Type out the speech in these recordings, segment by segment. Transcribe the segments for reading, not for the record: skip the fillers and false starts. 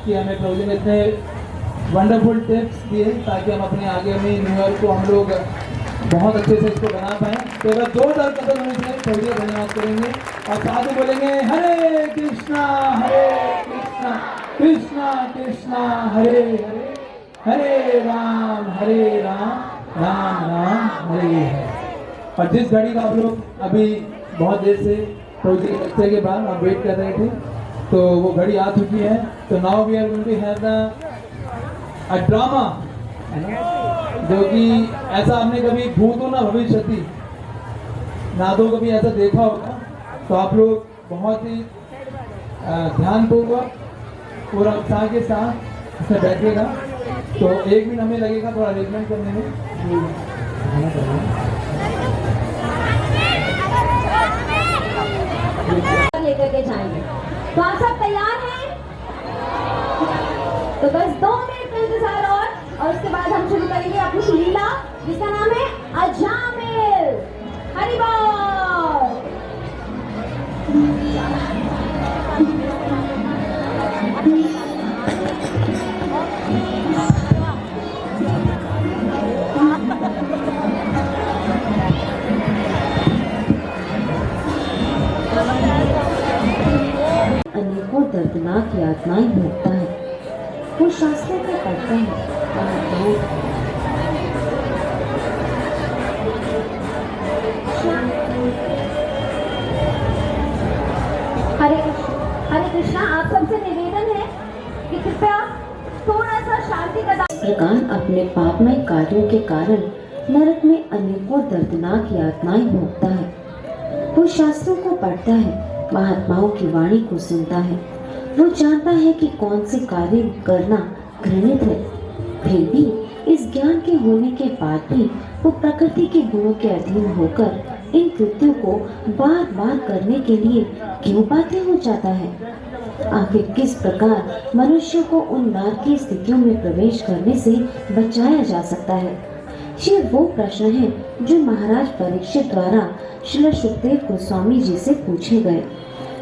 कि हमें प्रभु जी ने इतने वंडरफुल टिप्स दिए ताकि हम अपने आगे में न्यू ईयर को हम लोग बहुत अच्छे से इसको बना पाएँ। तो अगर जोरदार कदम हम इसमें प्रभु जी का धन्यवाद करेंगे और साथ ही बोलेंगे हरे कृष्णा कृष्णा कृष्णा हरे हरे, हरे राम राम राम हरे हरे। और जिस घड़ी का आप लोग अभी बहुत देर से प्रभु जी के लेक्चर के बाद आप वेट कर रहे थे, तो वो घड़ी आ चुकी है। तो now we are going to have a drama, जो कि ऐसा हमने कभी भूतो ना भविष्यति ना तो कभी ऐसा देखा होगा। तो आप लोग बहुत ही ध्यानपूर्वक पूरा उत्साह के साथ इसमें बैठिएगा। तो 1 मिनट हमें लगेगा थोड़ा अरेंजमेंट करने में। लेकर के जाएंगे। तो आप सब तैयार हैं? तो बस 2 मिनट का इंतजार और उसके बाद हम शुरू करेंगे अपनी लीला जिसका नाम है अजामिल। हरि बोल। अनेकों दर्दनाक यातनाएं भोगता है। वो शास्त्रों को पढ़ता है हरे कृष्णा, आप सबसे निवेदन है कि कृपया थोड़ा सा शांति का। इस प्रकार अपने पापमय कार्यों के कारण नरक में अनेकों दर्दनाक यातनाएं भोगता है। वो शास्त्रों को पढ़ता है, महात्माओं की वाणी को सुनता है। वो जानता है कि कौन से कार्य करना घृणित है, फिर भी इस ज्ञान के होने के बाद भी वो प्रकृति के गुणों के अधीन होकर इन कृत्यों को बार बार करने के लिए क्यों बाध्य हो जाता है? आखिर किस प्रकार मनुष्य को उन नारकीय स्थितियों में प्रवेश करने से बचाया जा सकता है? ये वो प्रश्न हैं जो महाराज परीक्षित द्वारा श्री सुखदेव गोस्वामी जी से पूछे गए,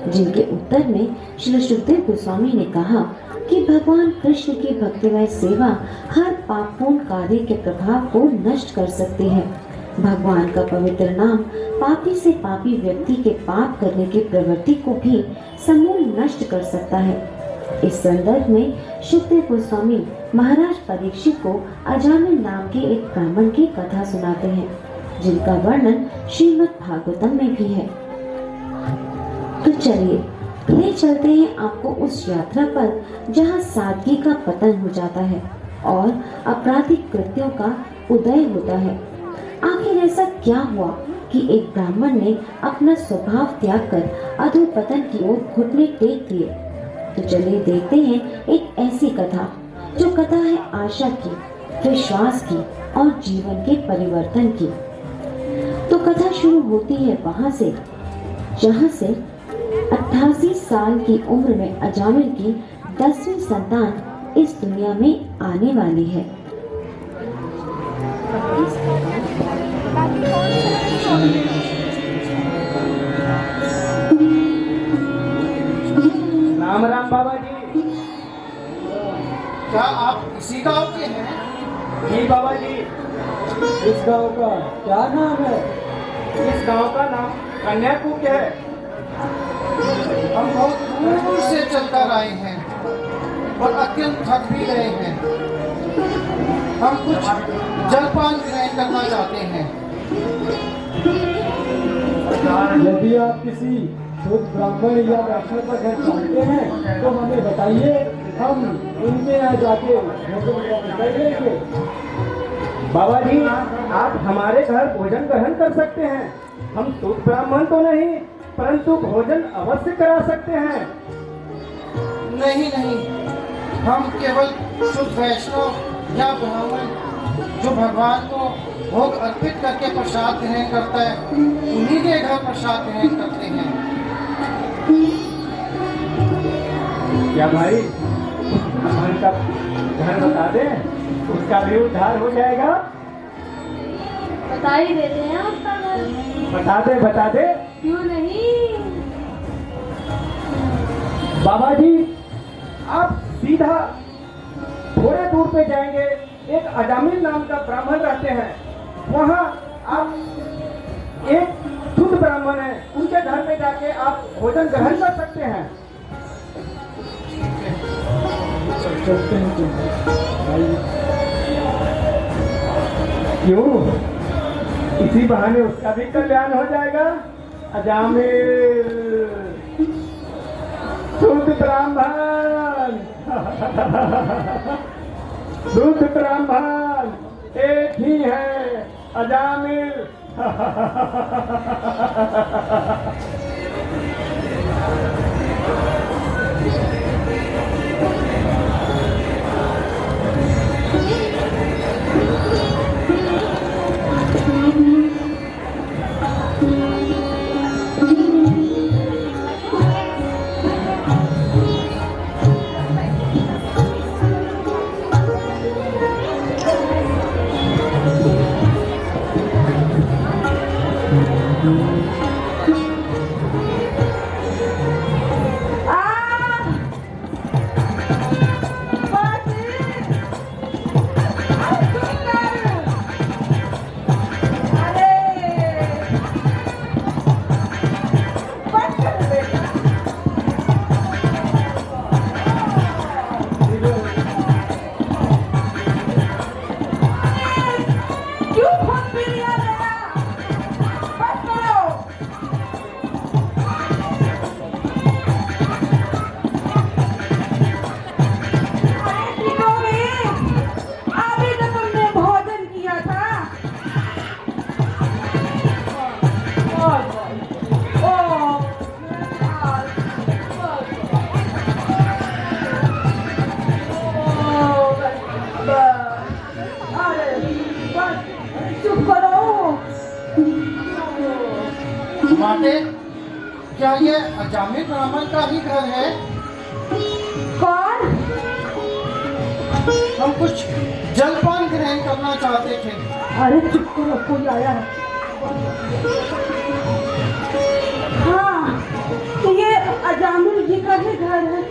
जिनके उत्तर में श्री सुखदेव गोस्वामी ने कहा कि भगवान कृष्ण की भक्तिमय सेवा हर पापपूर्ण कार्य के प्रभाव को नष्ट कर सकती है। भगवान का पवित्र नाम पापी से पापी व्यक्ति के पाप करने की प्रवृत्ति को भी समूल नष्ट कर सकता है। इस संदर्भ में सुखदेव गोस्वामी महाराज परीक्षित को अजामिल नाम के एक ब्राह्मण की कथा सुनाते हैं, जिनका वर्णन श्रीमद् भागवतम में भी है। तो चलिए ले चलते हैं आपको उस यात्रा पर जहाँ सादगी का पतन हो जाता है और आपराधिक कृत्यों का उदय होता है। आखिर ऐसा क्या हुआ कि एक ब्राह्मण ने अपना स्वभाव त्याग कर अधोपतन की ओर घुटने टेक दिए? तो चलिए देखते हैं एक ऐसी कथा, जो कथा है आशा की, विश्वास की और जीवन के परिवर्तन की। तो कथा शुरू होती है वहां से जहां से 88 साल की उम्र में अजामिल की 10वीं संतान इस दुनिया में आने वाली है। राम राम बाबा जी। क्या आप इसी गांव के हैं? जी बाबा जी। इस गांव का क्या नाम है? इस गांव का नाम कन्याकुब्ज है। हम बहुत दूर से चलकर आए हैं और अत्यंत थक भी गए हैं। हम कुछ जलपान ग्रहण करना चाहते हैं। यदि आप किसी शुद्ध ब्राह्मण या वैष्णव का घर जानते हैं तो हमें बताइए, हम उनके यहाँ जाके भोजन कर लेंगे। बाबा जी, आप हमारे घर भोजन ग्रहण कर सकते हैं। हम शुद्ध ब्राह्मण तो नहीं, परंतु भोजन अवश्य करा सकते हैं। नहीं नहीं, हम केवल शुद्ध वैष्णव या ब्राह्मण जो भगवान को भोग अर्पित करके प्रसाद ग्रहण करता है, उन्हीं के घर प्रसाद ग्रहण करते हैं। क्या भाई, भगवान का घर बता दें, उसका भी उद्धार हो जाएगा। बता ही देते हैं आपका घर। बता दे। क्यों नहीं? बाबा जी, आप सीधा थोड़े दूर पे जाएंगे, एक अजामिल नाम का ब्राह्मण रहते हैं, वहाँ आप एक शुद्ध ब्राह्मण है, उनके घर में जाके आप भोजन ग्रहण कर सकते हैं। चलते हैं तो भाई। क्यों? इसी बहाने उसका भी कल्याण हो जाएगा। अजामिल शुद्ध ब्राह्मण शुद्ध ब्राह्मण एक ही है, अजामिल। माते, क्या ये अजामिल ब्राह्मण का ही घर है? कौन? हम कुछ जलपान ग्रहण करना चाहते थे। अरे चुप करो, कोई आया है। हाँ, ये अजामिल जी का ही घर है,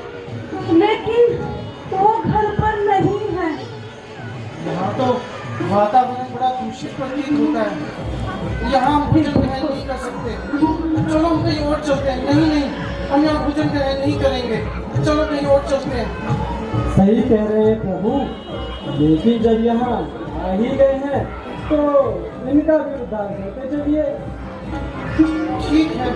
लेकिन वो घर पर नहीं है। यहाँ तो वातावरण बड़ा दूषित प्रतीत होता है, यहाँ हम भोजन ग्रहण नहीं कर सकते। चलो हम कहीं और चलते हैं। नहीं नहीं, हम यहाँ भोजन ग्रहण नहीं करेंगे, चलो कहीं और चलते हैं। सही कह रहे हैं प्रभु, लेकिन जब यहाँ आ ही गए हैं तो इनका भी उद्धार करते चलिए। ठीक है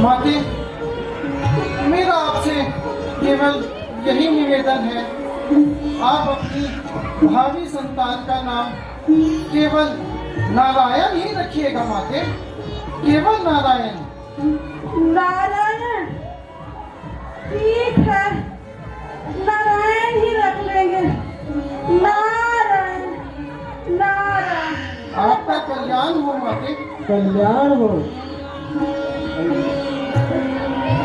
माते, मेरा आपसे केवल यही निवेदन है, आप अपनी भावी संतान का नाम केवल नारायण ही रखिएगा माते, केवल नारायण। नारायण, ठीक है, नारायण ही रख लेंगे। नारायण नारायण। आपका कल्याण हो माते। कल्याण हो।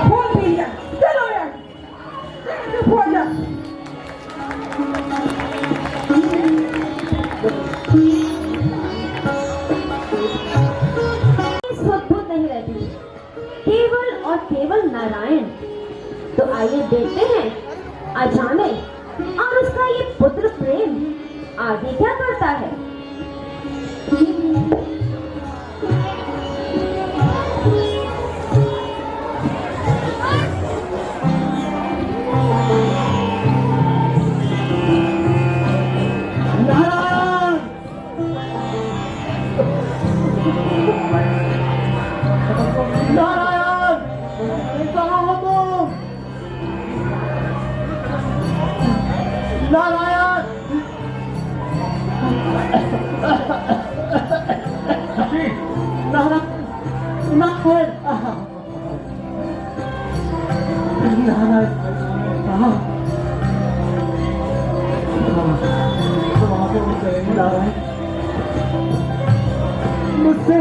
खून पी लिया, चलो यार, चुप हो जा। स्वतंत्र नहीं रहती, केवल और केवल नारायण। तो आइए देखते हैं अजामिल और उसका ये पुत्र प्रेम आगे क्या करता है। मुझसे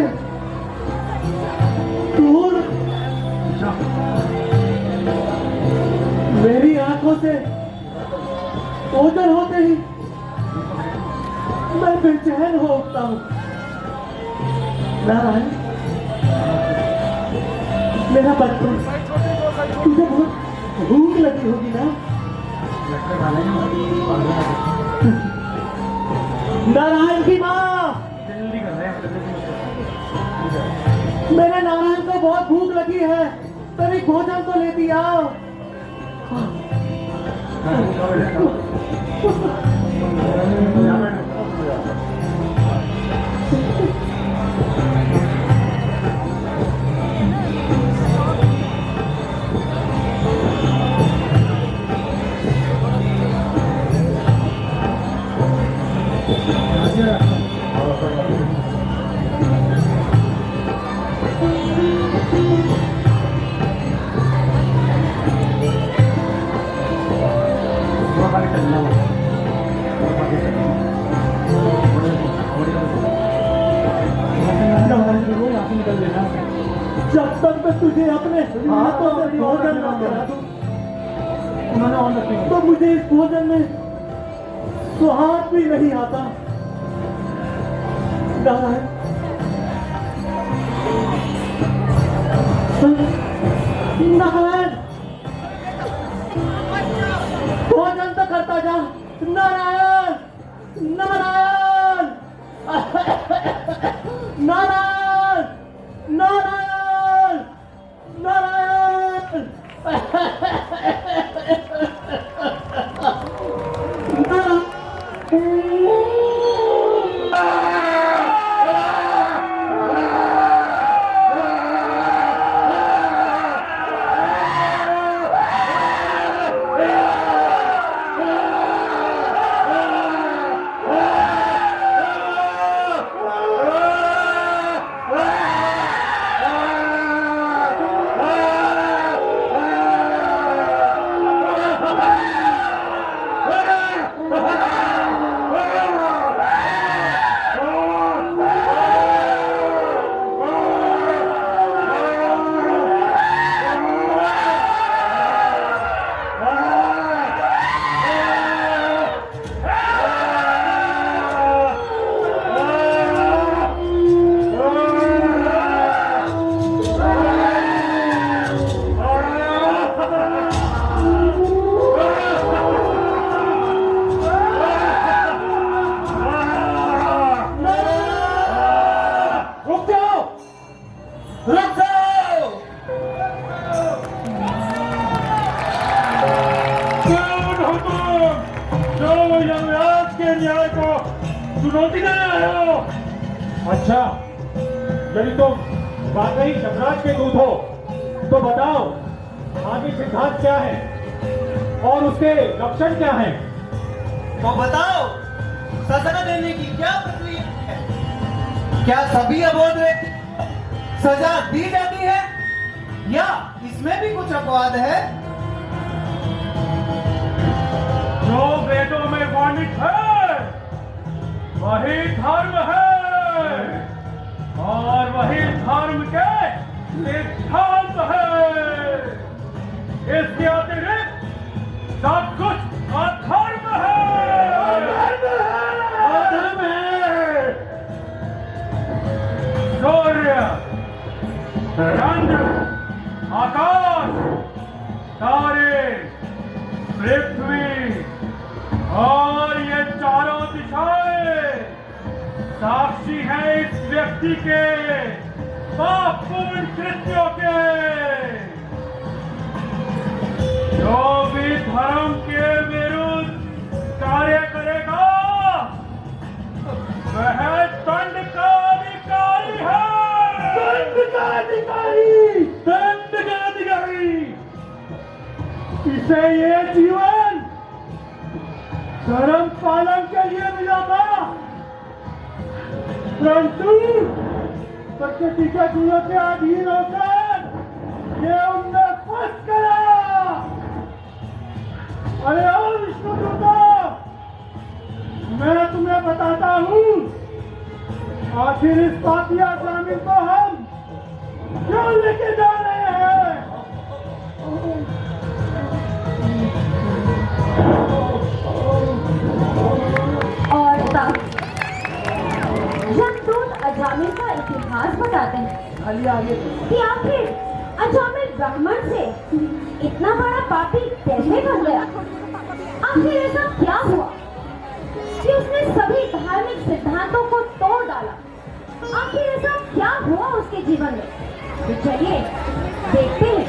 दूर मेरी आंखों से ओझल होते ही मैं बेचैन हो उठता हूँ। नारायण, मेरा बचपन तुझे बहुत भूख लगी होगी ना? नारायण की माँ, मेरे नारायण को बहुत भूख लगी है, तभी भोजन तो लेती आओ। जब तक मैं तुझे अपने हाथों से भोजन न करा दूं, तो मुझे इस भोजन में स्वाद भी नहीं आता। नारायण, नारायण, भोजन तो करता जा। नारायण, नारायण, नारायण, नारायण, नारायण, चुनौती देने आए हो? अच्छा, यदि तुम वाकई यमराज के दूत हो तो बताओ आगे सिद्धांत क्या है और उसके लक्षण क्या हैं? तो बताओ, सजा देने की क्या प्रक्रिया है? क्या सभी अबोध व्यक्ति सजा दी जाती है या इसमें भी कुछ अपवाद है? जो वेदों में वर्णित है वही धर्म है और वही धर्म के सिद्धांत है। इसके अतिरिक्त सब कुछ अधर्म है। अधर्म है। सूर्य, चंद्र, आकाश, तारे, पृथ्वी और ये चारों दिशाएं साक्षी है इस व्यक्ति के पापपूर्ण कृत्यों के। जो भी धर्म के विरुद्ध कार्य करेगा वह दंड का अधिकारी है। दंड का अधिकारी, दंड का अधिकारी। इसे ये जीवन धर्म पालन के लिए मिला था, परंतु प्रकृति के गुणों के अधीन होकर ये उनने फंस गया। अरे ओ विष्णुदूतों, मैं तुम्हें बताता हूँ आखिर इस पापिया ग्रामीण को हम क्यों लेके जा रहे हैं। और तब यमदूत अजामिल का इतिहास बताते हैं कि आखिर अजामिल ब्राह्मण से इतना बड़ा पापी कैसे बन गया? आखिर ऐसा क्या हुआ कि उसने सभी धार्मिक सिद्धांतों को तोड़ डाला? आखिर ऐसा क्या हुआ उसके जीवन में? तो चलिए देखते हैं।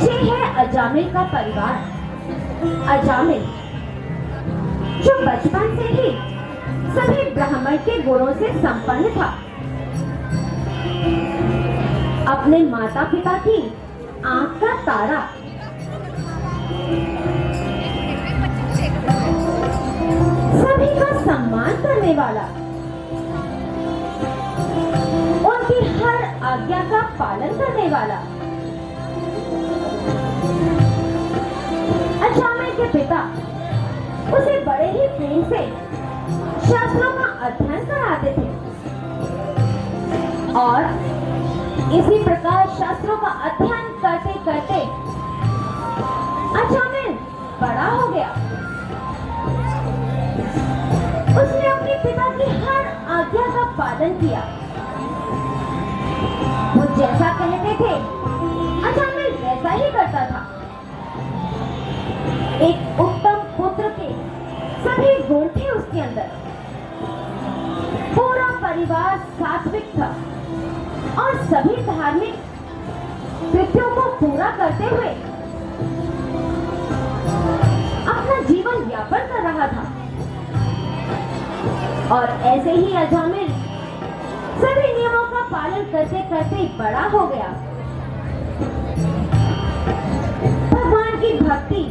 ये है अजामिल का परिवार। अजामिल जो बचपन से ही सभी ब्राह्मण के गुणों से संपन्न था। अपने माता पिता की आंख का तारा, सभी का सम्मान करने वाला, उनकी हर आज्ञा का पालन करने वाला। अजामिल के पिता उसे बड़े ही प्रेम से शास्त्रों का अध्ययन कराते थे और इसी प्रकार शास्त्रों का अध्ययन करते करते अजामिल बड़ा हो गया। उसने अपने पिता की हर आज्ञा का पालन किया। वो जैसा कहते थे अजामिल वैसा ही करता था। एक उत्तम पुत्र के सभी गुण थे उसके अंदर। पूरा परिवार सात्विक था और सभी धार्मिक कृत्यों को पूरा करते हुए अपना जीवन यापन कर रहा था। और ऐसे ही अजामिल सभी नियमों का पालन करते करते बड़ा हो गया। भगवान की भक्ति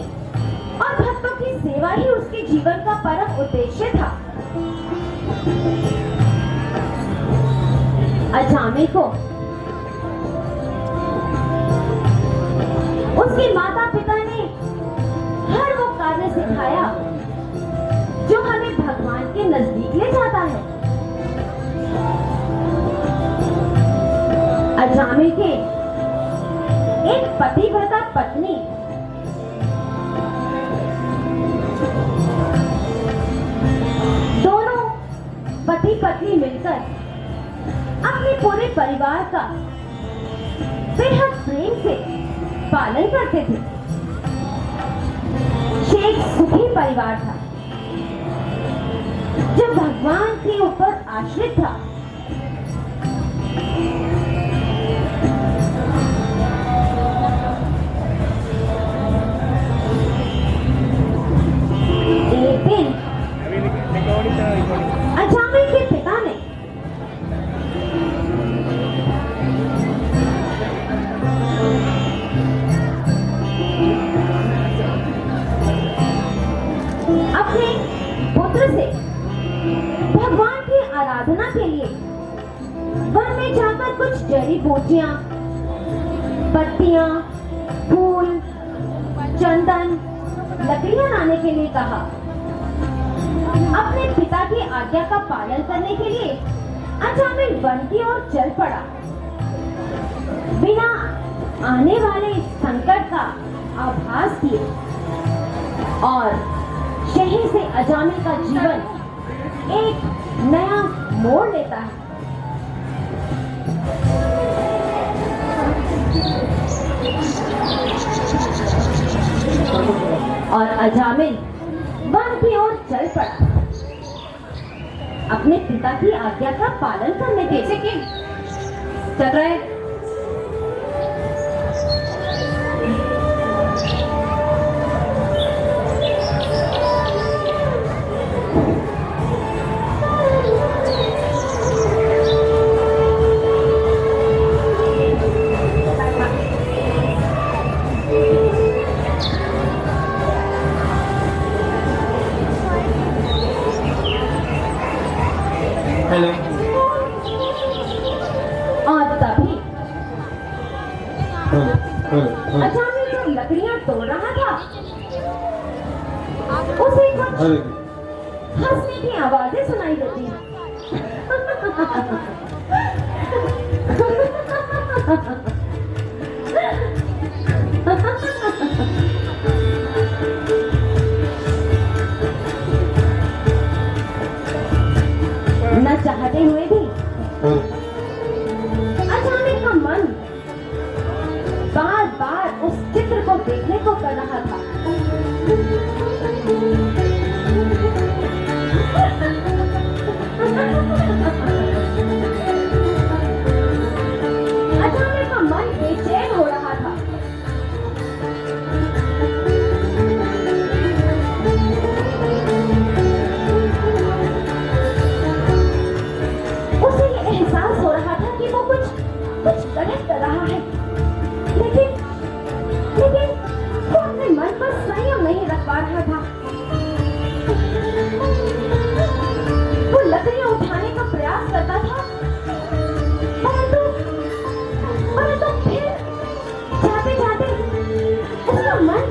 और भक्तों की सेवा ही उसके जीवन का परम उद्देश्य था। अजामिल को उसके माता पिता ने हर वो कार्य सिखाया जो हमें भगवान के नजदीक ले जाता है। अजामिल के एक पतिव्रता पत्नी पति पत्नी मिलकर अपने पूरे परिवार का बेहद प्रेम से पालन करते थे। ये एक सुखी परिवार था जो भगवान के ऊपर आश्रित था। एक दिन अजामिल के पिता ने अपने पुत्र से भगवान की आराधना के लिए वन में जाकर कुछ जड़ी बूटियां, पत्तियां, फूल, चंदन, लकड़ियां लाने के लिए कहा। अपने पिता की आज्ञा का पालन करने के लिए अजामिल वन की ओर चल पड़ा। बिना आने वाले संकट का आभास किए और यहीं से अजामिल का जीवन एक नया मोड़ लेता है। और अजामिल वन की ओर चल पड़ा अपने पिता की आज्ञा का पालन करने के लिए। चल रहे हेलो। और तभी अचानक जो लकड़ियां तोड़ रहा था उसे कुछ हंसने की आवाजें सुनाई देती न चाहते हुए भी अचानक का मन बार बार उस चित्र को देखने को कर रहा था। अचानक का मन बेचैन हो रहा था। उसे ये एहसास हो रहा था कि वो कुछ गलत कर रहा है, लेकिन वो अपने मन पर संयम नहीं रख पा रहा था। वो लकड़ियां उठाने का प्रयास करता था, परंतु फिर जाते जाते उसका मन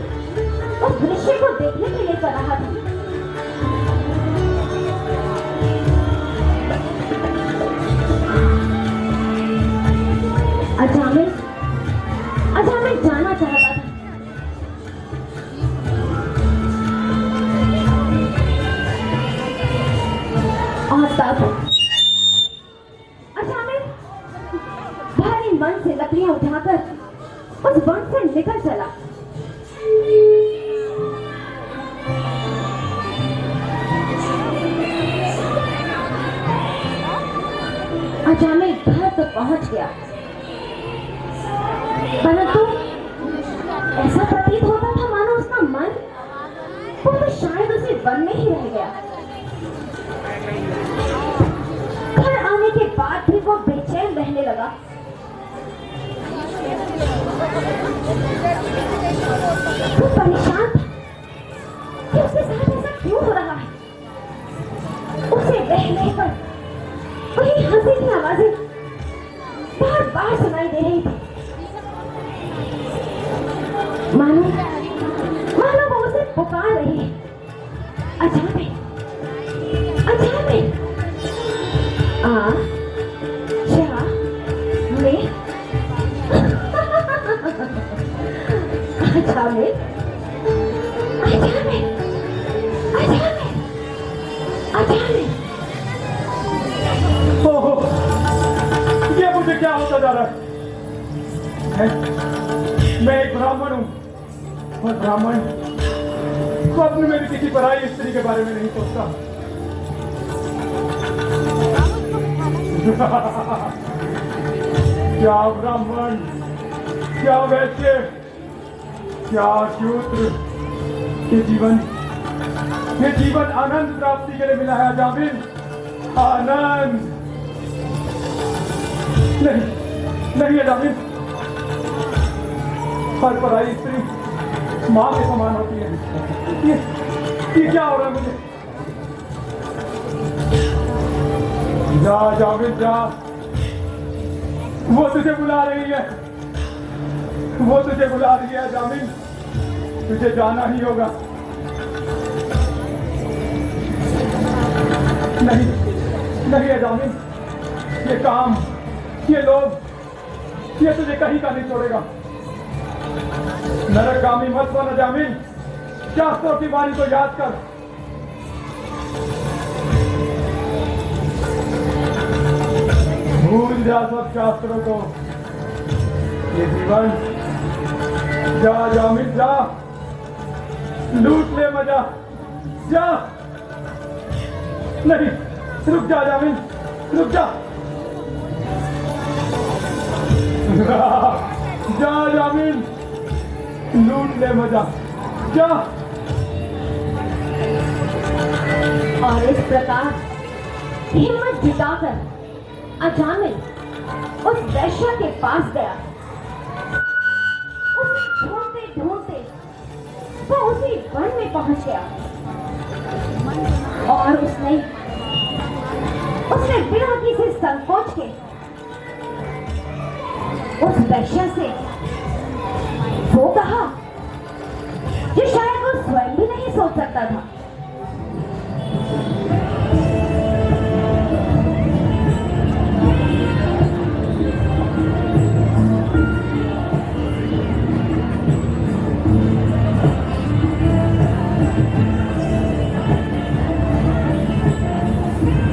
उस दृश्य को देखने के लिए कर रहा था। अचानक जाना चाहता था, और तब अचानक भारी मन से लकड़ियां उठाकर उस वन से निकल चला। अचानक घर तो पहुंच गया, परंतु ऐसा प्रतीत होता था मानो उसका मन वो तो शायद उसी वन में ही रह गया। घर आने के बाद भी वो बेचैन रहने लगा। वो परेशान था कि उसके साथ ऐसा क्यों हो रहा है। उसे रह पर वही हंसी की आवाजें बार बार सुनाई दे रही थी, मानो वो उसे पुकार रही है। अचानक ओहो, ये मुझे क्या होता जा रहा है? मैं एक ब्राह्मण हूँ और ब्राह्मण स्वप्न में भी किसी पराई स्त्री के बारे में नहीं सोचता। क्या ब्राह्मण, क्या वैश्य, क्या शूद्र, ये जीवन आनंद प्राप्ति के लिए मिला है अजामिल, आनंद। नहीं अजामिल, हर पराई स्त्री माँ के समान होती है। ये क्या हो रहा है मुझे? जा अजामिल जा, वो तुझे बुला रही है, वो तुझे बुला रही है अजामिल, तुझे जाना ही होगा। नहीं अजामिल, ये काम, ये लोग, ये तुझे कहीं का नहीं छोड़ेगा। नरकगामी मत बन अजामिल, शास्त्रों की वाणी को याद कर। भूल जा सब शास्त्रों को, ये जीवन। जा अजामिल जा, लूट ले मजा, जा। नहीं, रुक जा जामिन, रुक जा। जा जामिन, लूट ले मजा, जा। और इस प्रकार हिम्मत जुटाकर अजामिल उस वैश्या के पास गया। उसे ढूंढते ढूंढते वो उसी वन में पहुंच गया और उसने बिना किसी संकोच के उस वैश्या से वो कहा जो शायद वो स्वयं भी नहीं सोच सकता था।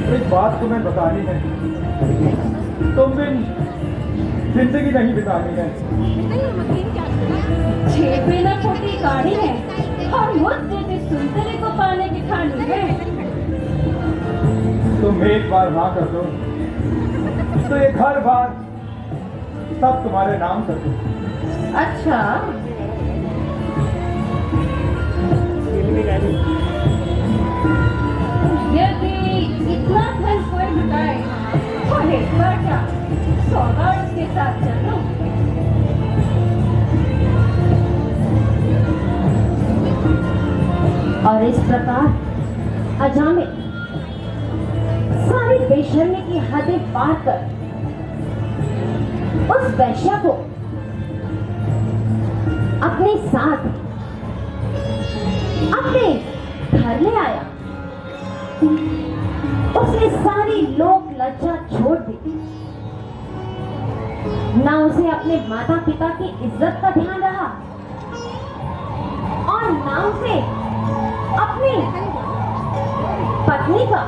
एक बात तुम्हें बतानी है, तुम बिन जिंदगी नहीं बितानी है। छह बिना छोटी गाड़ी है और मुझ जैसे सुंदरी को पाने की ठानी है। तुम एक बार हाँ कर दो तो ये घर बार सब तुम्हारे नाम कर दो। अच्छा, यदि इतना धन कोई जुटाए तो एक बार क्या सौगात के साथ चलो। और इस प्रकार अजामिल सारी बेशर्मी की हदें पार कर उस वैश्या को अपने साथ अपने घर ले आया। उसने सारी लोक लज्जा छोड़ दी। ना उसे अपने माता पिता की इज्जत का ध्यान रहा और ना उसे अपनी पत्नी का।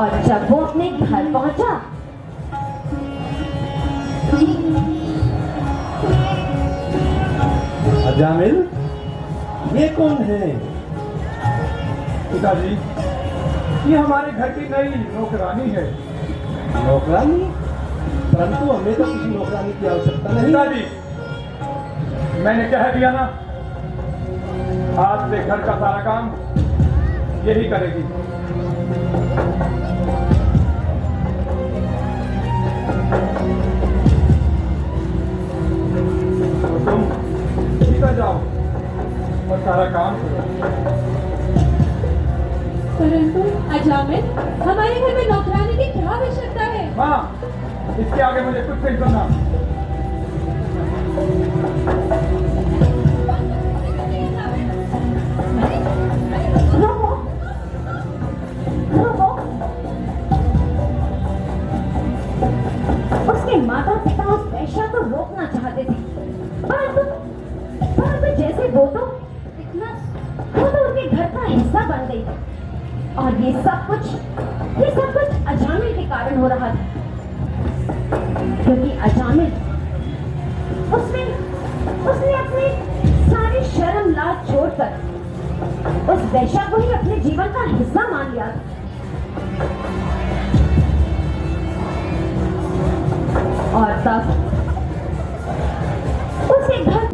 और जब वो अपने घर पहुंचा अजामिल, ये कौन है? पिताजी, ये हमारे घर की नई नौकरानी है। नौकरानी? परंतु हमें तो किसी नौकरानी की आवश्यकता नहीं। पिताजी, मैंने कह दिया ना, आज से घर का सारा काम यही करेगी। तो तुम सीधा जाओ और सारा काम करो। परंतु अजामिल, हमारे घर में नौकरानी की क्या आवश्यकता है? माँ, इसके आगे मुझे कुछ नहीं सुनना। रोको, रोको। उसके माता पिता उस वैश्या को रोकना चाहते थे, परंतु जैसे वो तो उनके घर का हिस्सा बन गई थी। और ये सब कुछ अजामिल के कारण हो रहा था, क्योंकि अजामिल उसने अपनी सारी शर्म लाज छोड़कर उस वैश्या को ही अपने जीवन का हिस्सा मान लिया था। और तब उसे घर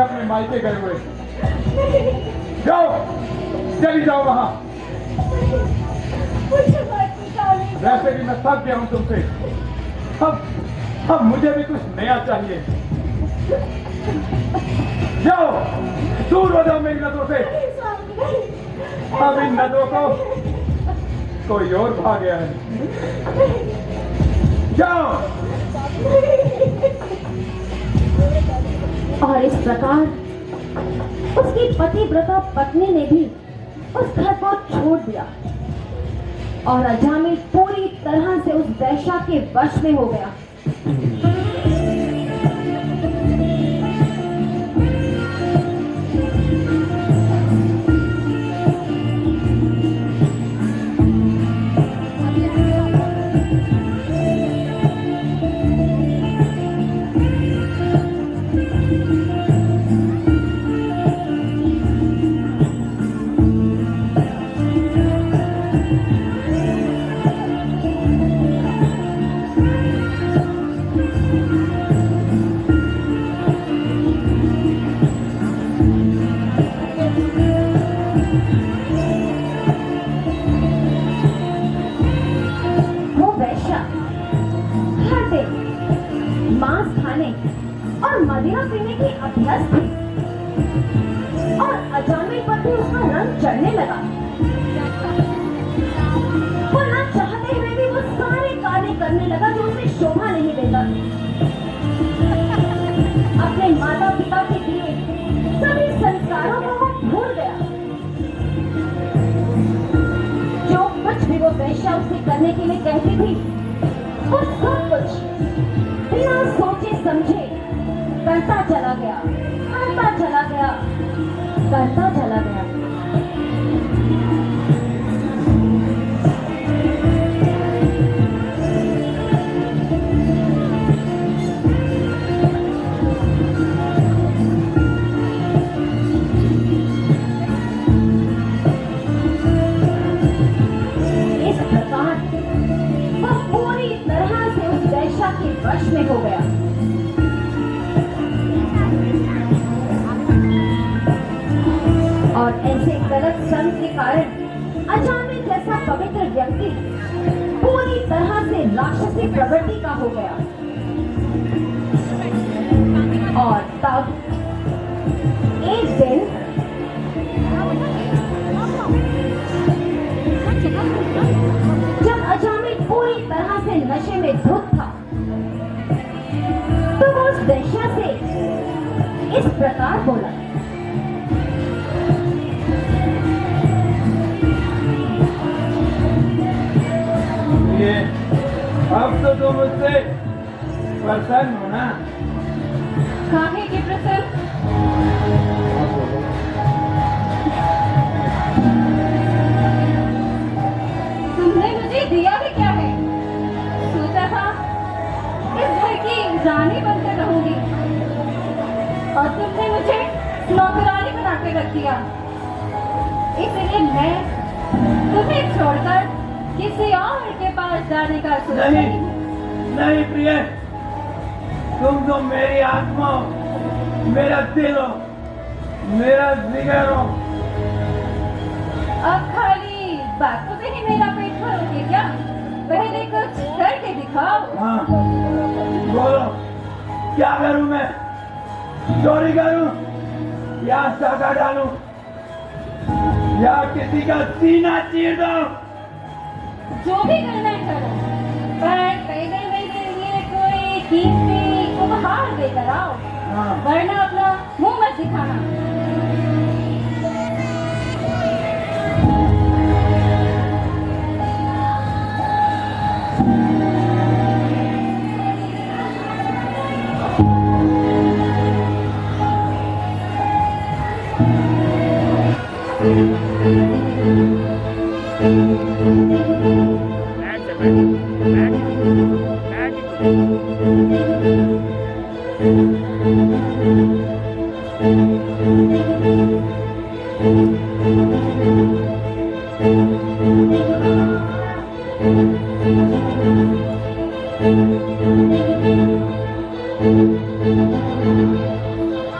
अपने मायके गए हुए। जाओ, चली जाओ वहां। मुझे मत निकालिए। वैसे भी मैं थक गया हूं तुमसे। अब मुझे भी कुछ नया चाहिए। जाओ, दूर हो जाओ मेरी नजरों से। अब इन नजरों को कोई और भा गया है। जाओ। और इस प्रकार उसकी पतिव्रता पत्नी ने भी उस घर को छोड़ दिया और अजामिल पूरी तरह से उस वैश्या के वश में हो गया। मदिरा पीने की अभ्यस्त थी और अजामिल पर भी उसका रंग चढ़ने लगा। वो न चाहते हुए भी वो सारे कार्य करने लगा जो उसे शोभा नहीं देता। अपने माता पिता के दिए सभी संस्कारों को वो भूल गया। जो कुछ भी वो वैश्या उसे करने के लिए कहती थी वो सब कुछ बिना सोचे समझे करता चला गया, करता चला गया, करता चला गया। इस प्रकार वह पूरी तरह से उस वैश्या के वश में हो गया। और ऐसे गलत संग के कारण अजामिल जैसा पवित्र व्यक्ति पूरी तरह से राक्षसी प्रवृत्ति का हो गया। और तब एक दिन जब अजामिल पूरी तरह से नशे में धुत था तो वो उस वैश्या से इस प्रकार बोला, अब तो तुम मुझसे प्रसन्न हो ना? काहे के प्रसन्न? तुमने मुझे दिया भी क्या है? सोचा था इस घर की रानी बनकर रहूंगी और तुमने मुझे नौकरानी बना के रख दिया। इसलिए मैं तुम्हें छोड़कर किसी और के पास जाने का सोच रही हूँ। नहीं प्रिय, तुम तो मेरी आत्मा हो, मेरा दिल हो, मेरा जिगर हो। अब खाली बातों से ही मेरा पेट भरोगे क्या? पहले कुछ करके दिखाओ। हाँ, बोलो, क्या करूं मैं? चोरी करूं या साका डालूं या किसी का सीना चीर दूं? जो भी करना है करो, पर पहले मेरे लिए कोई कीमती उपहार देकर आओ, वरना अपना मुंह मत दिखाना।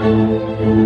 Thank you.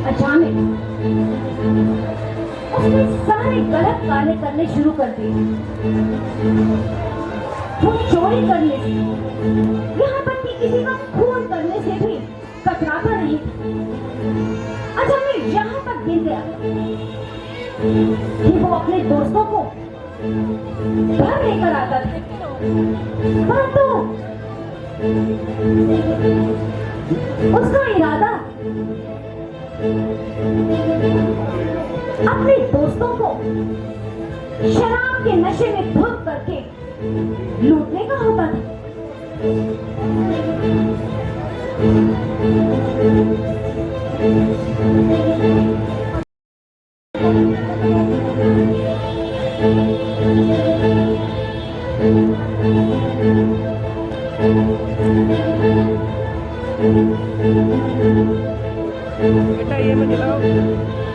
अचानक उसने सारे गलत कार्य करने शुरू कर दिए। वो चोरी करने से, यहाँ तक कि किसी का खून करने से भी कतराता नहीं। अचानक यहाँ तक गिर गया कि वो अपने दोस्तों को घर लेकर आता था, परंतु उसका इरादा अपने दोस्तों को शराब के नशे में धुत करके लूटने का होता था।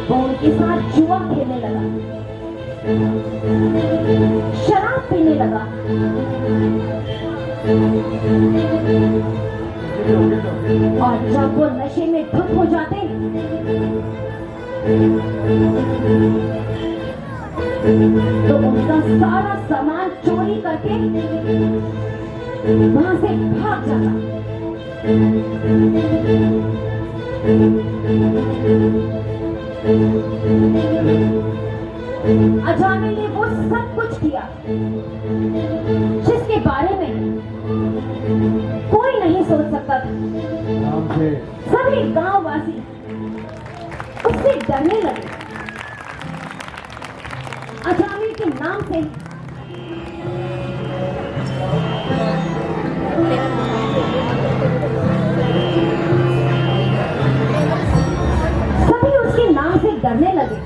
वो उनके साथ जुआ खेलने लगा, शराब पीने लगा, और जब वो नशे में धुत हो जाते तो उनका सारा सामान चोरी करके वहां से भाग जाता। अजामिल ने वो सब कुछ किया जिसके बारे में कोई नहीं सोच सकता था। सभी गांववासी उससे डरने लगे। अजामिल के नाम से सभी उसके नाम से डरने लगे।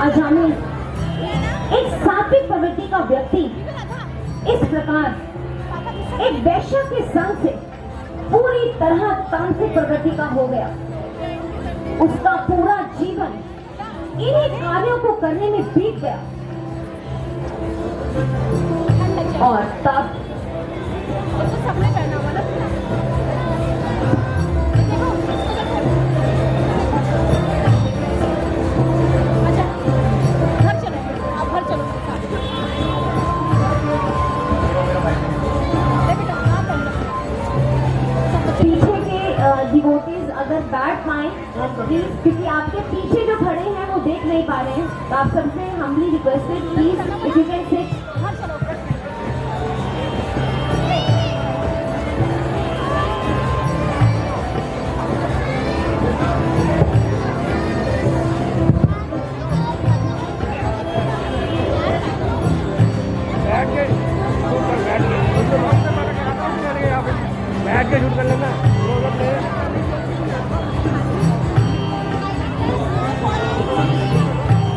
अजामिल एक सात्विक प्रवृत्ति का व्यक्ति इस प्रकार एक वैश्य के संग से पूरी तरह तामसिक प्रवृत्ति का हो गया। उसका पूरा जीवन इन्हीं कार्यों को करने में बीत गया। और तब डिवोटीज अगर बैठ पाए प्लीज, क्योंकि आपके पीछे जो खड़े हैं वो देख नहीं पा रहे हैं, तो आप सबसे humbly requested please if you can sit. बैठ के शूट कर लेना।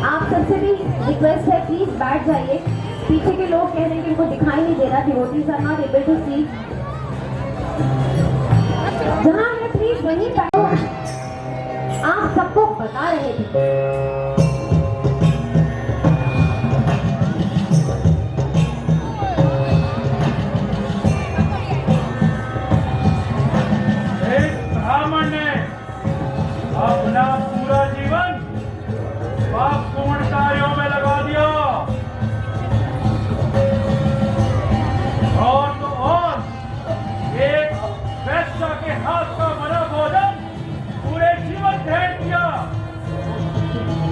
आप सबसे भी रिक्वेस्ट है प्लीज बैठ जाइए। पीछे के लोग कह रहे हैं कि उनको दिखाई नहीं दे रहा, devotees are not able to see. जहां है प्लीज वहीं बैठो। आप सबको बता रहे थे अपना पूरा जीवन पाप पूर्ण कार्यों में लगा दिया, और तो और एक वैश्य के हाथ का बना भोजन पूरे जीवन ग्रहण किया,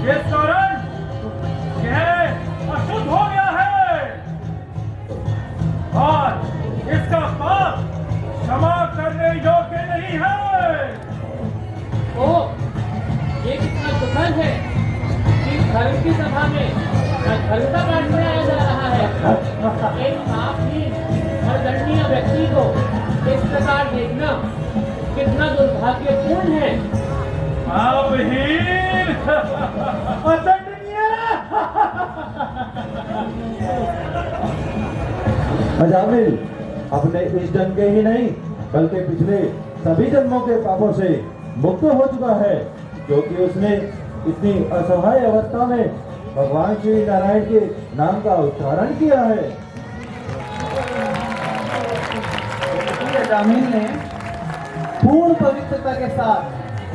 जिस एक पापहीन और दंडनीय व्यक्ति को इस प्रकार देखना कितना दुर्भाग्यपूर्ण है। पापहीन और दंडनीय। अजामिल अपने इस जन्म के ही नहीं बल्कि पिछले सभी जन्मों के पापों से मुक्त हो चुका है, क्योंकि उसने इतनी असहाय अवस्था में भगवान श्री नारायण के नाम का उच्चारण किया है। अजामिल ने पूर्ण पवित्रता के साथ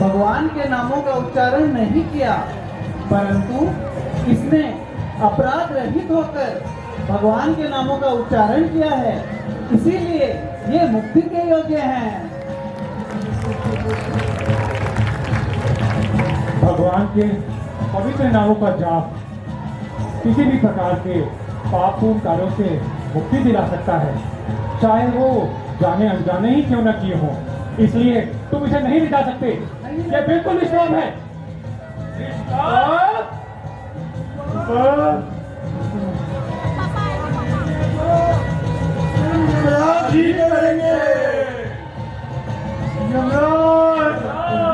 भगवान के नामों का उच्चारण नहीं किया, परंतु इसने अपराध रहित होकर भगवान के नामों का उच्चारण किया है, इसीलिए ये मुक्ति के योग्य हैं। भगवान के पवित्र नामों का जाप किसी भी प्रकार के पापपूर्ण कार्यों से मुक्ति दिला सकता है, चाहे वो जाने अनजाने ही क्यों न किए हों। इसलिए तुम इसे नहीं मिटा सकते, यह बिल्कुल निष्पाप है। ठीक करेंगे। यमराज,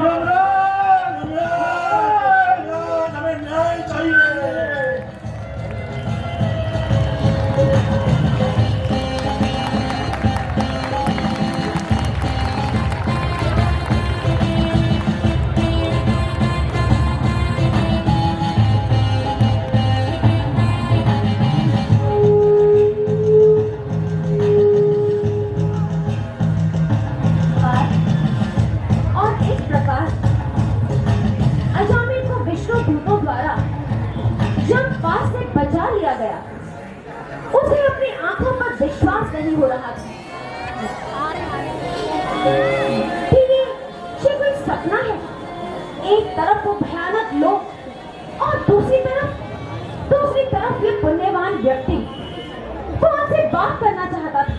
यमराज, यमराज, हमें न्याय चाहिए। और इस प्रकार अजामिल को विष्णु दूतों द्वारा जब पास से बचा लिया गया, उसे अपनी आंखों पर विश्वास नहीं हो रहा था कि ये कोई सपना है। एक तरफ वो भयानक लोग और दूसरी तरफ ये पुण्यवान व्यक्ति वहां से बात करना चाहता था,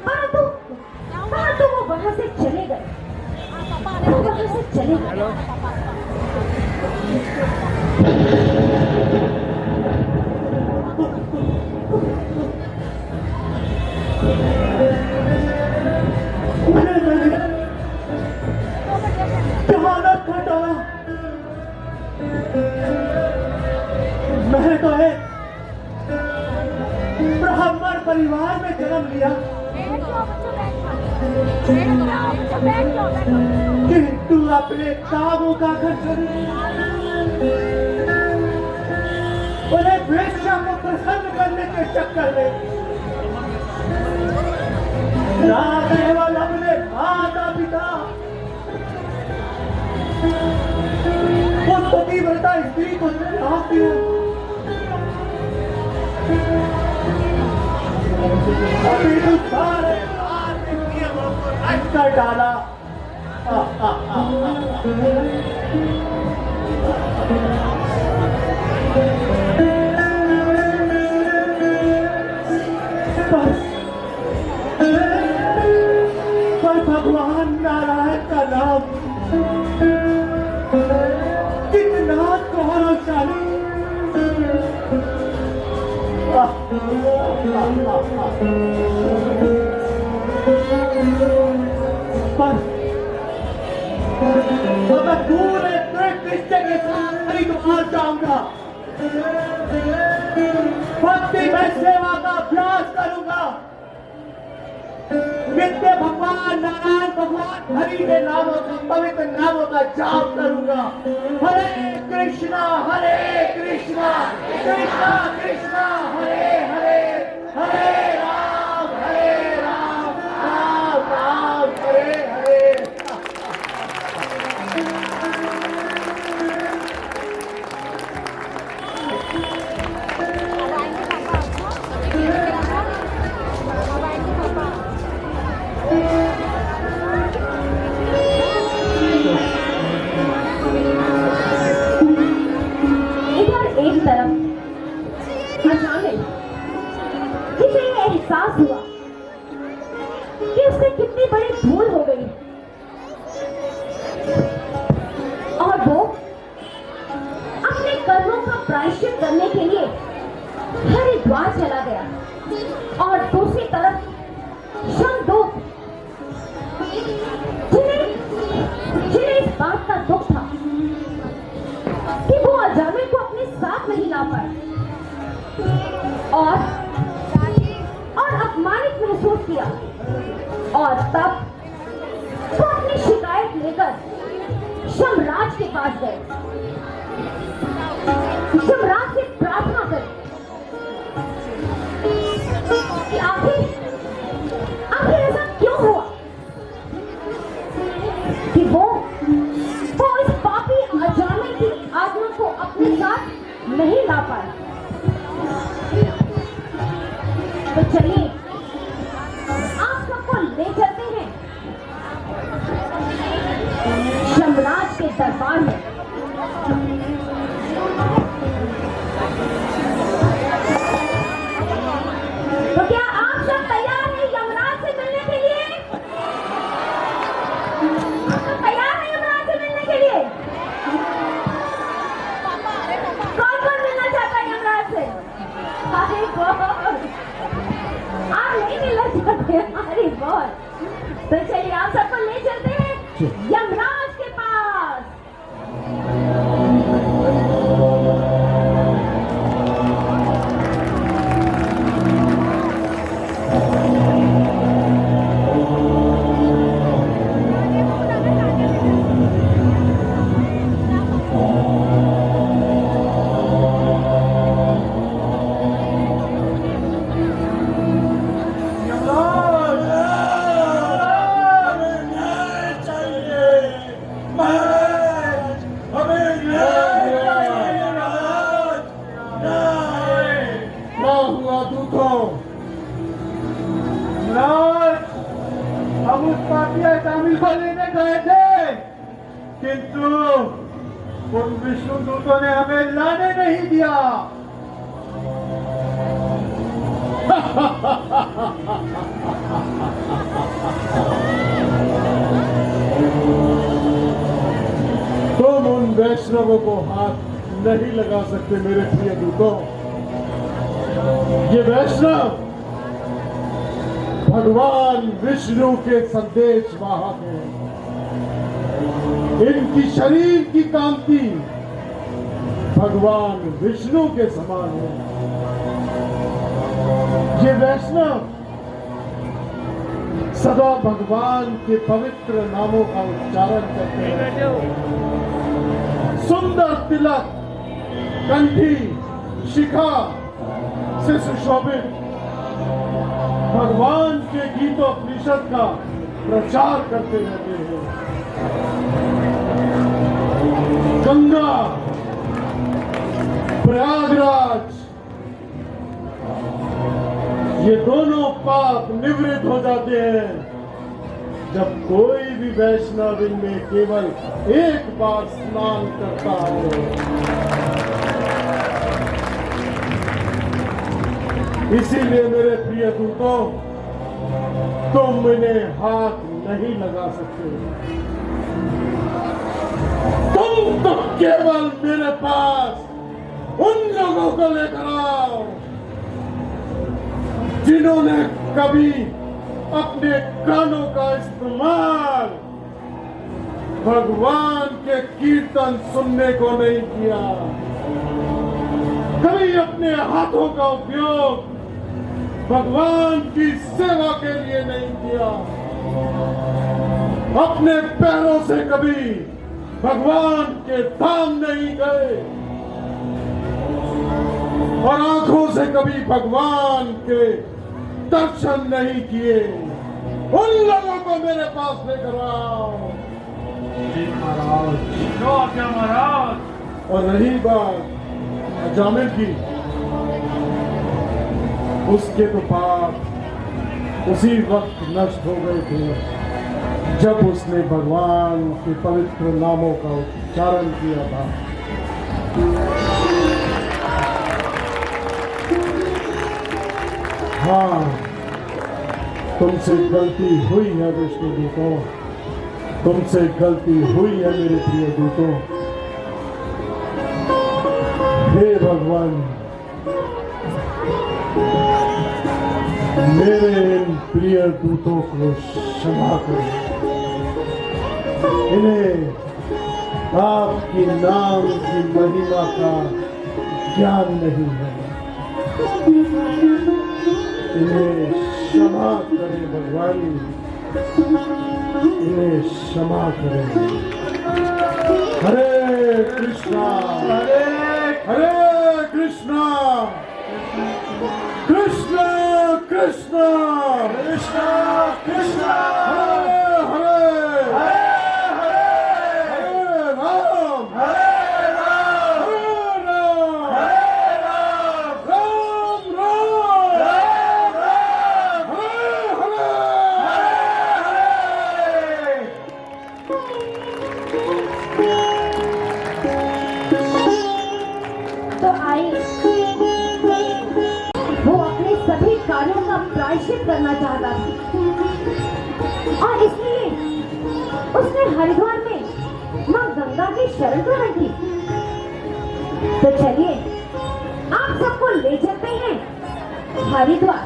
परंतु वो वहां से चले गए। जहानत घटाया। मैंने तो एक ब्राह्मण परिवार में जन्म लिया, किंतु अपने कामों का खर्च उन्हें वेश्या को प्रसन्न करने के चक्कर में ना केवल अपने माता पिता उस पतिव्रता स्त्री को त्याग दिया, अभी सारे धार्मिक नियमों को नष्ट कर डाला। पर भगवान नारायण का नाम कितना गौरवशाली। पर मैं पूरे दृष्टि के साथ हरिद्वार जाऊंगा, भक्ति में सेवा का अभ्यास करूंगा, नित्य भगवान नारायण भगवान हरि के नामों का पवित्र नामों का जाप करूंगा। हरे कृष्णा कृष्णा कृष्णा हरे हरे, हरे राम राम राम हरे हरे। एक तरफ अचानक जिसे ये एहसास हुआ कि उससे कितनी बड़ी भूल हो गई और वो अपने कर्मों का प्रायश्चित करने के लिए हरिद्वार चला गया। और दूसरी तरफ शमदूत, जिन्हें इस बात का दुख था कि वो अजामिल को अपने साथ नहीं ला पाए और अपमानित महसूस किया, और तब वो अपनी शिकायत लेकर शमराज के पास गए। शमराज से प्रार्थना करी कि आखिर ऐसा क्यों हुआ कि वो इस पापी अजामिल की आत्मा को अपने साथ नहीं ला पाए। तो चलिए आप सबको ले चलते हैं यमराज के दरबार में। तो क्या आप सब तैयार हैं यमराज से मिलने के लिए? आप सब तैयार हैं यमराज से मिलने के लिए? कौन मिलना चाहता है यमराज से? अरे बहुत, आप नहीं मिलना चाहते? अरे बहुत। तो चलिए आप सबको ले चलते हैं यमराज के पास। हम उस पापी अजामिल को लेने गए थे, किंतु उन विष्णु दूतों ने हमें लाने नहीं दिया। तुम उन वैष्णवों को हाथ नहीं लगा सकते मेरे प्रिय दूतों। ये वैष्णव भगवान विष्णु के संदेश वाहक हैं। इनकी शरीर की कांति भगवान विष्णु के समान है। ये वैष्णव सदा भगवान के पवित्र नामों का उच्चारण करते हैं। सुंदर तिलक, कंठी, शिखा से सुशोभित भगवान के गीतोपनिषद का प्रचार करते रहते हैं। गंगा, प्रयागराज, ये दोनों पाप निवृत्त हो जाते हैं जब कोई भी वैष्णव इनमें केवल एक बार स्नान करता है। इसीलिए मेरे प्रिय दूतों, तुम इन्हें हाथ नहीं लगा सकते। तुम तो केवल मेरे पास उन लोगों को लेकर आओ जिन्होंने कभी अपने कानों का इस्तेमाल भगवान के कीर्तन सुनने को नहीं किया, कभी अपने हाथों का उपयोग भगवान की सेवा के लिए नहीं किया, अपने पैरों से कभी भगवान के धाम नहीं गए और आंखों से कभी भगवान के दर्शन नहीं किए। उन लोगों को मेरे पास लेकर आओ। महाराज। और रही बात अजामिल की, उसके तो पाप उसी वक्त नष्ट हो गए थे जब उसने भगवान के पवित्र नामों का उच्चारण किया था। हाँ, तुमसे गलती हुई है विष्णु दूतों, तुमसे गलती हुई है मेरे प्रिय दूतों। हे भगवान, मेरे इन प्रिय दूतों को क्षमा करें, इन्हें आपकी नाम की महिमा का ज्ञान नहीं है। इन्हें क्षमा करें भगवान, इन्हें क्षमा करें। हरे कृष्णा हरे कृष्णा कृष्णा कृष्णा कृष्णा कृष्णा हरे हरे हरे राम हरे राम हरे राम राम राम हरे तो आइए, वो अपने सभी कार्यों का प्रायश्चित करना चाहता था और इसलिए उसने हरिद्वार में मां गंगा की शरण ग्रहण की। तो चलिए आप सबको ले चलते हैं हरिद्वार।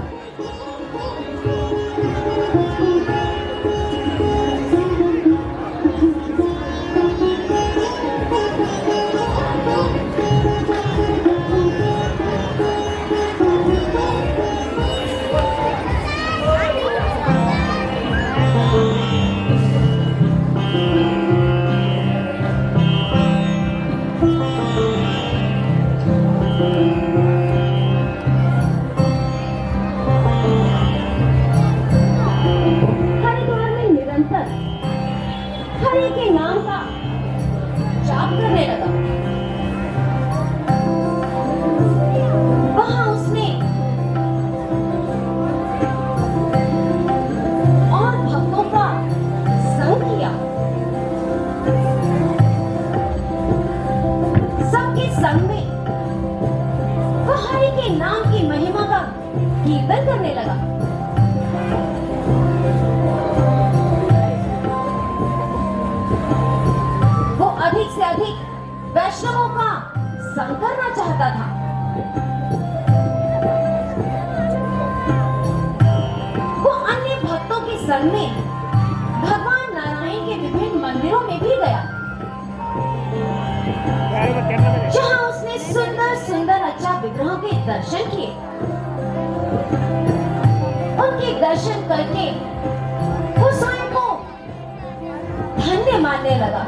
हरिद्वार में निरंतर हरि के नाम का जाप करने लगा। वहां उसने और भक्तों का संग किया। सबके संग में वो हरि के नाम की महिमा का कीर्तन करने लगा। वो अधिक से अधिक वैष्णवों का संग करना चाहता था। वो अन्य भक्तों के संग में भगवान नारायण के विभिन्न मंदिरों में भी गया, जहां उसने सुंदर सुंदर अच्छा विग्रहों के दर्शन किए। उनके दर्शन करके वो स्वयं को धन्य मानने लगा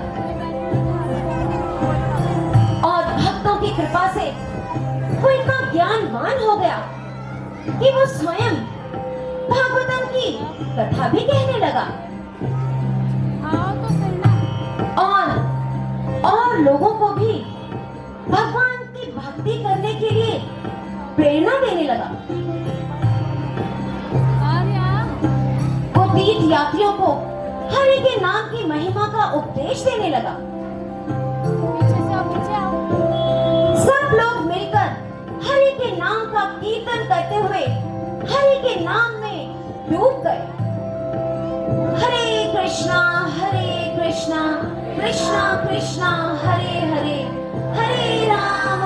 और भक्तों की कृपा से वो इतना ज्ञानवान हो गया कि वो स्वयं भागवतम की कथा भी कहने लगा और लोगों को भी भगवान की भक्ति करने के लिए प्रेरणा देने लगा। वो तीर्थ यात्रियों को हरि के नाम की महिमा का उपदेश देने लगा। सब लोग मिलकर हरि के नाम का कीर्तन करते हुए हरि के नाम में डूब गए। हरे कृष्णा कृष्णा कृष्णा हरे हरे, हरे राम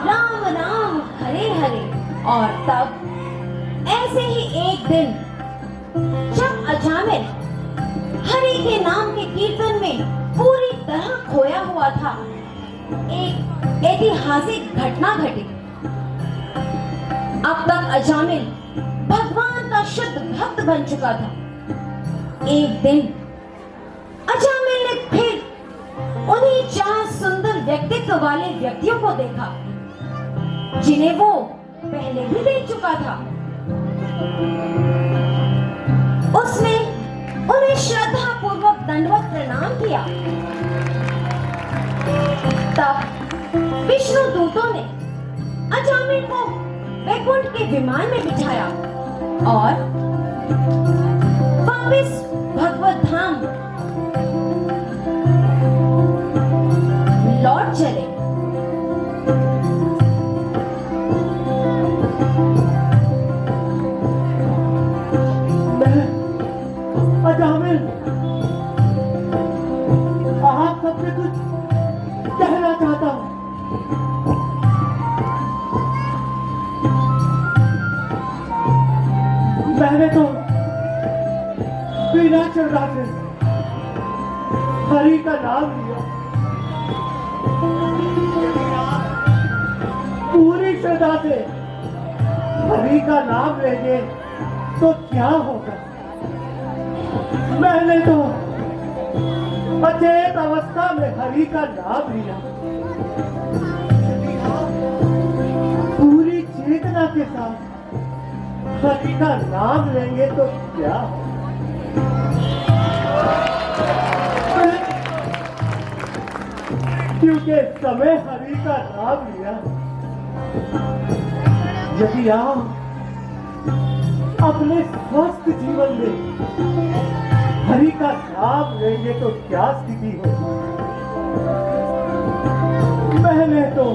राम राम हरे हरे। और तब ऐसे ही एक दिन जब अजामिल हरि के नाम के कीर्तन में पूरी तरह खोया हुआ था, एक ऐतिहासिक घटना घटी। अब तक अजामिल भगवान का शुद्ध भक्त बन चुका था। एक दिन अजामिल ने फिर उन्हीं 4 सुंदर व्यक्तित्व वाले व्यक्तियों को देखा जिन्हें वो पहले भी देख चुका था। उसने उन्हें श्रद्धा पूर्वक दंडवत प्रणाम किया। तब विष्णु दूतों ने अजामिल को वैकुंठ के विमान में बिठाया और वापस भगवत धाम लौट चले। अजामिल, आप सबसे कुछ कहना चाहता हूँ। मैंने तो बिना श्रद्धा से हरि का नाम लिया। पूरी श्रद्धा से हरि का नाम लेंगे तो क्या होगा? मैंने तो अचेत अवस्था में हरि का नाम लिया। पूरी चेतना के साथ हरि का नाम लेंगे तो क्या होगा? क्योंकि समय हरि का नाम लिया। यदि आप अपने स्वस्थ जीवन में हरि का नाम लेंगे तो क्या स्थिति होगी? मैंने तो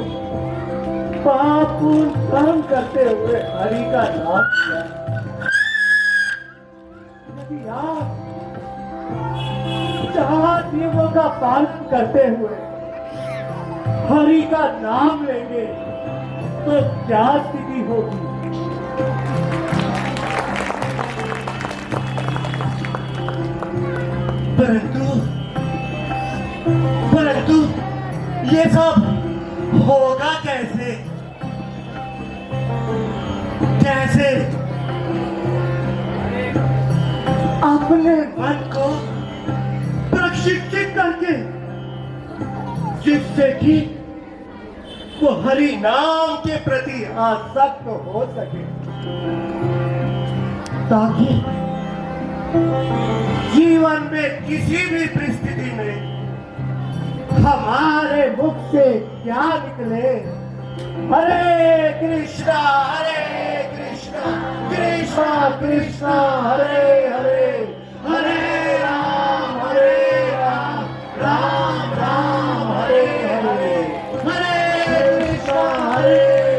पाप कर्म करते हुए हरि का नाम लिया। यदि आप चार नियमों का पालन करते हुए हरि का नाम लेंगे तो क्या स्थिति होगी? परंतु ये सब होगा कैसे? कैसे अपने मन को प्रशिक्षित करके, जिससे कि वो हरि नाम के प्रति आसक्त हो सके, ताकि जीवन में किसी भी परिस्थिति में हमारे मुख से क्या निकले? हरे कृष्णा कृष्णा कृष्णा हरे हरे, हरे राम राम राम हरे हरे, हरे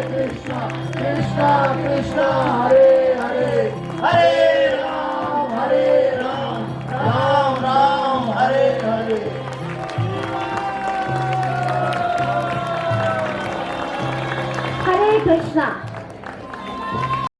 कृष्णा कृष्णा कृष्णा हरे हरे, हरे राम राम राम हरे हरे। हरे कृष्णा